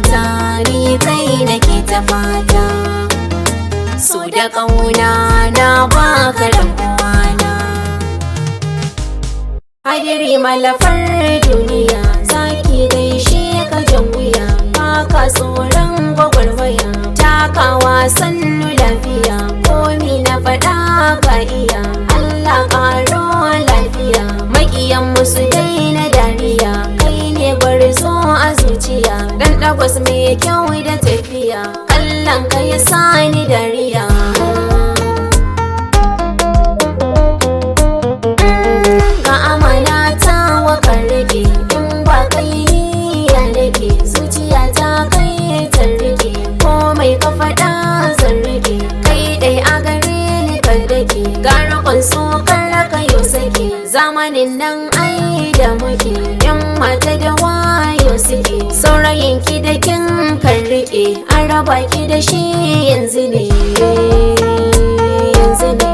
garkuwata ni kai nake ta fata, so da ƙauna na baka dan uwana. Hadiri malafar duniya zaki gaishe ka jan wuya, baka tsoron gwagwarmaya takawa sannu lafiya, komi na faɗa ka iya Allah ƙaro lafiya. Maƙiyan musu daina dariya, kai ne gwarzo a zuciya, dan ɗagwas mai kyau da tafiya, kallon ka ya sani dariya. Ga amana ta wakar rage, in ba kai ya nake, zuciya ta kai ta rage, komai ka faɗa zan rage, kai dai a gare ni ka dake, gara kwanso kar ka yo sake, zamanin nan ai da muke yan mata da wayo suke, saurayin ki da kin kan rike, an raba ki da shi yanzu ne, yanzu ne.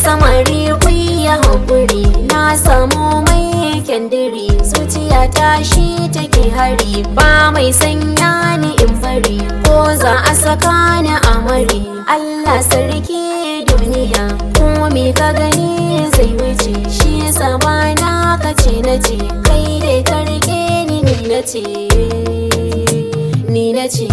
Samari kuyi haƙuri, na samu mai kyandiri, zuciya ta shi take hari, ba mai sanya ni in bari, ko za a saka ni a mari. Allah sarki duniya, ko me ka gani zai wuce, shi yasa ba na kace nace, kai dai ka rike ni nace, ni nace.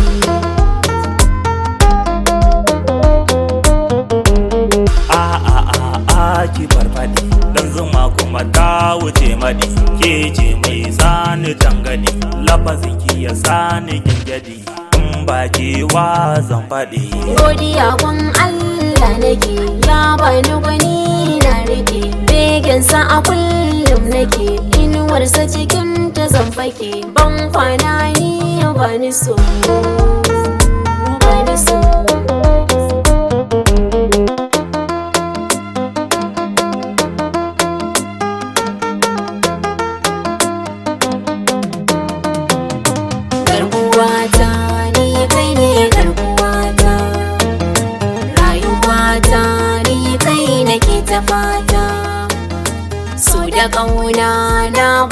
Ki farfadi dan zuma kuma ta wuce madi, ke ce mai sani tangadi, lafazin ki ya sani gingadi, in ba ke wa zan faɗi. Godiya gun Allah nake, ya bani gwani na rike, begensa a kullum nake, inuwarsa cikin ta zan fake, ban kwana ni bani so, bani so. Garkuwata ni kai ne garkuwata, rayuwata ni kai nake ta fata, so da ƙauna na